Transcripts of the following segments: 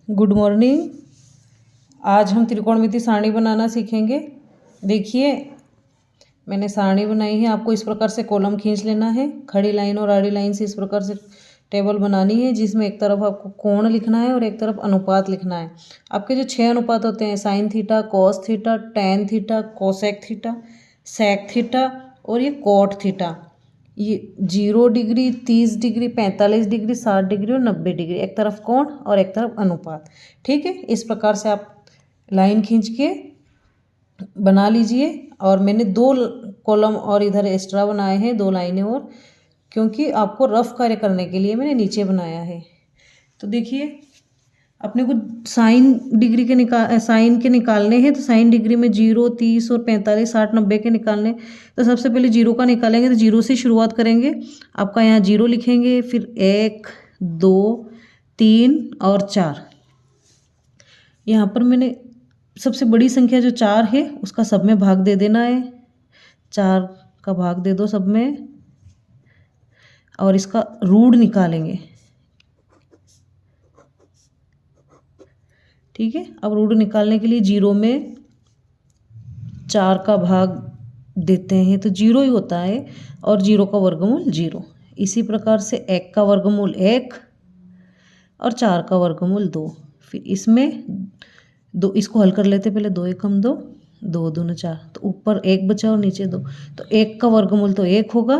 Good morning. आज हम त्रिकोणमिति सारणी बनाना सीखेंगे। देखिए, मैंने सारणी बनाई है। आपको इस प्रकार से कॉलम खींच लेना है, खड़ी लाइन और आड़ी लाइन से इस प्रकार से टेबल बनानी है, जिसमें एक तरफ आपको कोण लिखना है और एक तरफ अनुपात लिखना है। आपके जो 6 अनुपात होते हैं, sine theta, cos theta, tan theta, cosec theta, sec theta और ये कॉट थीटा, ये 0 डिग्री, 30 डिग्री, 45 डिग्री, 60 डिग्री और 90 डिग्री, एक तरफ कोण और एक तरफ अनुपात। ठीक है, इस प्रकार से आप लाइन खींच के बना लीजिए। और मैंने 2 कॉलम और इधर एक्स्ट्रा बनाए हैं, 2 लाइनें और, क्योंकि आपको रफ कार्य करने के लिए मैंने नीचे बनाया है। तो देखिए, अपने को साइन के निकालने हैं। तो साइन डिग्री में 0, 30 और 45, 60, 90 के निकालने। तो सबसे पहले 0 का निकालेंगे, तो 0 से शुरुआत करेंगे। आपका यहाँ 0 लिखेंगे, फिर 1, 2, 3 और 4। यहाँ पर मैंने सबसे बड़ी संख्या जो 4 है उसका सब में भाग दे देना है। 4 का भाग दे दो सब में, और इसका रूट निकालेंगे। ठीक है, अब रूट निकालने के लिए 0 में 4 का भाग देते हैं तो 0 ही होता है, और 0 का वर्गमूल 0। इसी प्रकार से 1 का वर्गमूल 1 और 4 का वर्गमूल 2। फिर इसमें 2, इसको हल कर लेते पहले। 2 एकम 2, 2 दूनी 4, तो ऊपर 1 बचा और नीचे 2। तो 1 का वर्गमूल तो 1 होगा,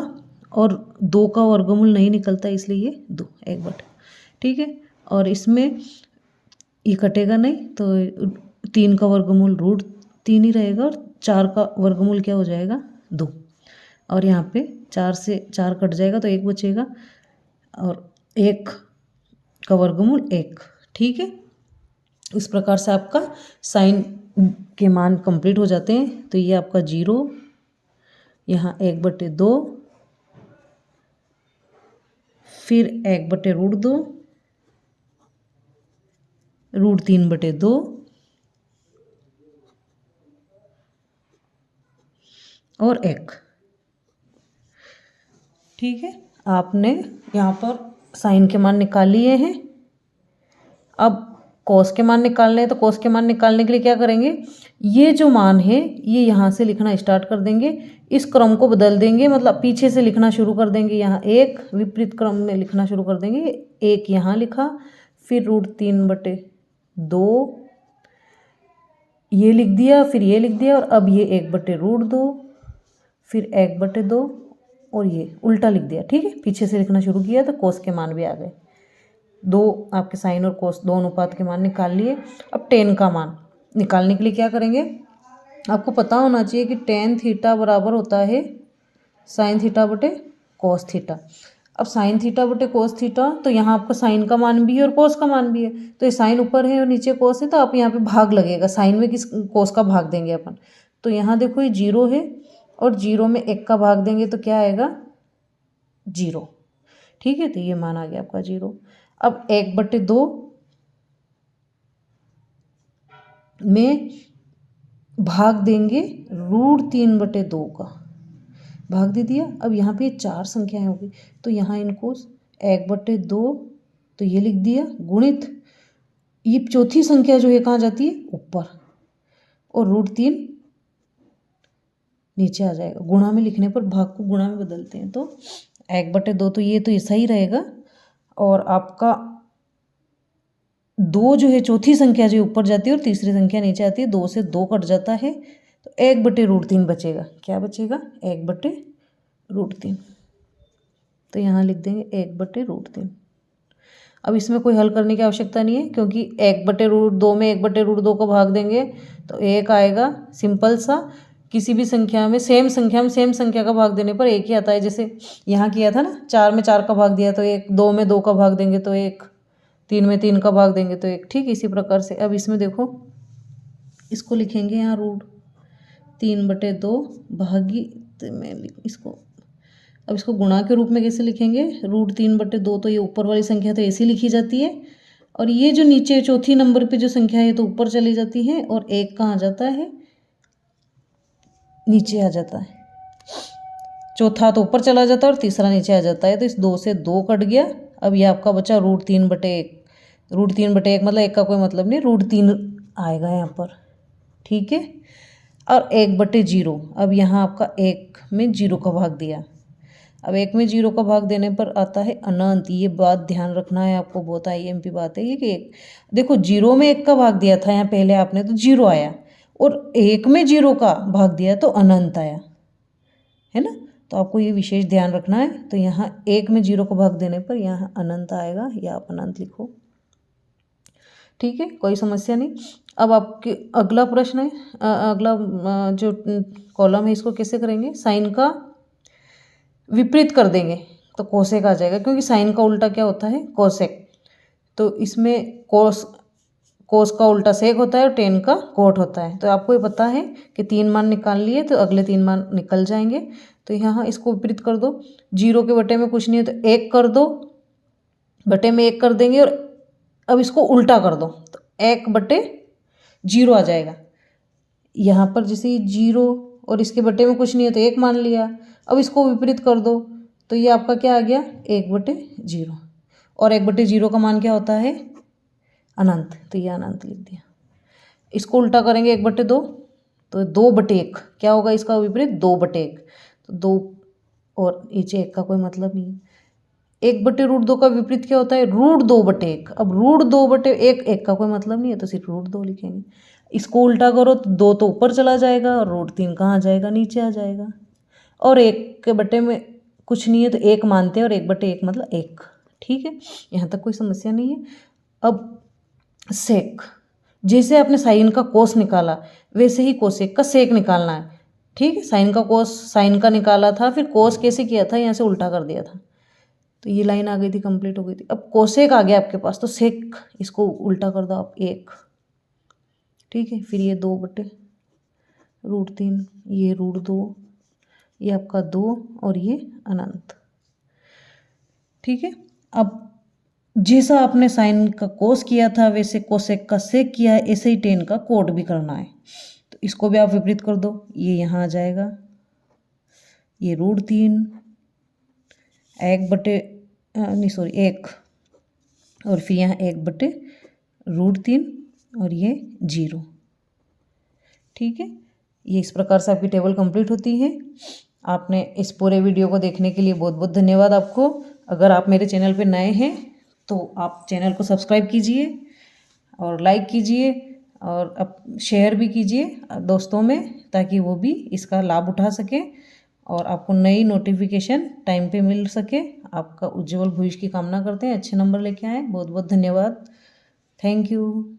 और 2 का वर्गमूल नहीं निकलता, इसलिए ये 2, 1/। ठीक है, और इसमें ये कटेगा नहीं, तो 3 का वर्गमूल रूट 3 ही रहेगा, और 4 का वर्गमूल क्या हो जाएगा, 2। और यहाँ पे 4 से 4 कट जाएगा तो 1 बचेगा, और 1 का वर्गमूल 1। ठीक है, इस प्रकार से आपका साइन के मान कंप्लीट हो जाते हैं। तो ये आपका 0, यहाँ 1/2, फिर 1/√2, रूट 3/2 और 1। ठीक है, आपने यहाँ पर साइन के मान निकाल लिए हैं। अब कॉस के मान निकालने हैं, तो कॉस के मान निकालने के लिए क्या करेंगे, ये जो मान है ये यहाँ से लिखना स्टार्ट कर देंगे। इस क्रम को बदल देंगे, मतलब पीछे से लिखना शुरू कर देंगे। यहाँ 1 विपरीत क्रम में लिखना शुरू कर देंगे। 1 यहाँ लिखा, फिर रूट 3/2 ये लिख दिया, फिर ये लिख दिया, और अब ये 1/√2, फिर 1/2 और ये उल्टा लिख दिया। ठीक है, पीछे से लिखना शुरू किया तो कोस के मान भी आ गए। 2 आपके साइन और कोस 2 अनुपात के मान निकाल लिए। अब टेन का मान निकालने के लिए क्या करेंगे, आपको पता होना चाहिए कि टेन थीटा बराबर होता है साइन थीटा बटे कोस थीटा। अब साइन थीटा बटे कोस थीटा, तो यहाँ आपका साइन का मान भी है और कोस का मान भी है। तो ये साइन ऊपर है और नीचे कोस है, तो आप यहाँ पे भाग लगेगा। साइन में किस कोस का भाग देंगे अपन, तो यहाँ देखो ये 0 है, और 0 में 1 का भाग देंगे तो क्या आएगा, 0। ठीक है, तो ये मान आ गया आपका 0। अब 1/2 में भाग देंगे रूट 3/2 का, भाग दे दिया। अब यहाँ पे 4 संख्याएं होगी, तो यहाँ इनको 1/2 तो ये लिख दिया, गुणित ये चौथी संख्या जो है कहाँ जाती है, ऊपर, और रूट 3 नीचे आ जाएगा। गुणा में लिखने पर भाग को गुणा में बदलते हैं, तो 1/2 तो ये तो ऐसा ही रहेगा। और आपका 2 जो है चौथी संख्या जो ऊपर जाती है और तीसरी संख्या नीचे आती है, 2 से 2 कट जाता है, तो 1/√3 बचेगा। क्या बचेगा, 1/√3। तो यहाँ लिख देंगे 1/√3। अब इसमें कोई हल करने की आवश्यकता नहीं है, क्योंकि 1/√2 में 1/√2 को भाग देंगे तो 1 आएगा। सिंपल सा, किसी भी संख्या में सेम संख्या का भाग देने पर 1 ही आता है। जैसे यहाँ किया था ना, 4 में 4 का भाग दिया तो 1, 2 में 2 का भाग देंगे तो 1, 3 में 3 का भाग देंगे तो 1। ठीक, इसी प्रकार से अब इसमें देखो, इसको लिखेंगे यहाँ रूट 3/2 भागित में इसको, अब इसको गुणा के रूप में कैसे लिखेंगे, रूट 3/2, तो ये ऊपर वाली संख्या तो ऐसी लिखी जाती है, और ये जो नीचे चौथी नंबर पे जो संख्या है तो ऊपर चली जाती है, और 1 कहाँ जाता है, नीचे आ जाता है। चौथा तो ऊपर चला जाता है और तीसरा नीचे आ जाता है, तो इस 2 से 2 कट गया। अब ये आपका बचा रूट 3/1, √3/1 मतलब 1 का कोई मतलब नहीं, √3 आएगा यहाँ पर, ठीक है। और 1/0, अब यहाँ आपका 1 में 0 का भाग दिया। अब 1 में 0 का भाग देने पर आता है अनंत। ये बात ध्यान रखना है आपको, बहुत IMP बात है ये कि देखो 0 में 1 का भाग दिया था यहाँ पहले आपने तो 0 आया, और 1 में 0 का भाग दिया तो अनंत आया, है ना। तो आपको ये विशेष ध्यान रखना है। तो यहाँ 1 में 0 को भाग देने पर यहाँ अनंत आएगा, या आप अनंत लिखो, ठीक है, कोई समस्या नहीं। अब आपके अगला प्रश्न है, अगला जो कॉलम है इसको कैसे करेंगे, साइन का विपरीत कर देंगे तो कोसेक आ जाएगा, क्योंकि साइन का उल्टा क्या होता है, कोसेक। तो इसमें कोस का उल्टा सेक होता है और टेन का कोट होता है। तो आपको ये पता है कि 3 मान निकाल लिए तो अगले 3 मान निकल जाएंगे। तो यहाँ इसको विपरीत कर दो, 0 के बटे में कुछ नहीं है तो 1 कर दो, बटे में 1 कर देंगे, और अब इसको उल्टा कर दो तो 1/0 आ जाएगा। यहाँ पर जैसे 0 और इसके बटे में कुछ नहीं है तो 1 मान लिया। अब इसको विपरीत कर दो तो ये आपका क्या आ गया, 1/0, और 1/0 का मान क्या होता है, अनंत, तो ये अनंत लिख दिया। इसको उल्टा करेंगे 1/2 तो 2/1 क्या होगा, इसका विपरीत 2/1, तो 2 और नीचे 1 का कोई मतलब नहीं है। 1/√2 का विपरीत क्या होता है, √2/1। अब √2/1 1 का कोई मतलब नहीं है तो सिर्फ √2 लिखेंगे। इसको उल्टा करो तो 2 तो ऊपर चला जाएगा और √3 कहाँ जाएगा, नीचे आ जाएगा। और 1 के बटे में कुछ नहीं है तो 1 मानते हैं, और 1/1 मतलब 1, ठीक है, यहाँ तक कोई समस्या नहीं है। अब सेक, जैसे आपने साइन का कोस निकाला वैसे ही कोसेक का सेक निकालना है, ठीक है। साइन का कोस साइन का निकाला था, फिर कोस कैसे किया था, यहाँ से उल्टा कर दिया था, तो ये लाइन आ गई थी, कंप्लीट हो गई थी। अब कोसेक आ गया आपके पास तो सेक इसको उल्टा कर दो आप 1, ठीक है। फिर ये 2/√3, ये √2, ये आपका 2 और ये अनंत, ठीक है। अब जैसा आपने साइन का कोस किया था वैसे कोसेक का सेक किया है, ऐसे ही टेन का कोट भी करना है। तो इसको भी आप विपरीत कर दो, ये यहाँ आ जाएगा, ये √3, 1, और फिर यहाँ 1/√3 और ये 0, ठीक है। ये इस प्रकार से आपकी टेबल कंप्लीट होती है। आपने इस पूरे वीडियो को देखने के लिए बहुत बहुत धन्यवाद आपको। अगर आप मेरे चैनल पर नए हैं तो आप चैनल को सब्सक्राइब कीजिए और लाइक कीजिए, और अब शेयर भी कीजिए दोस्तों में, ताकि वो भी इसका लाभ उठा सकें और आपको नई नोटिफिकेशन टाइम पे मिल सके। आपका उज्जवल भविष्य की कामना करते हैं, अच्छे नंबर लेके आएँ। बहुत बहुत धन्यवाद, थैंक यू।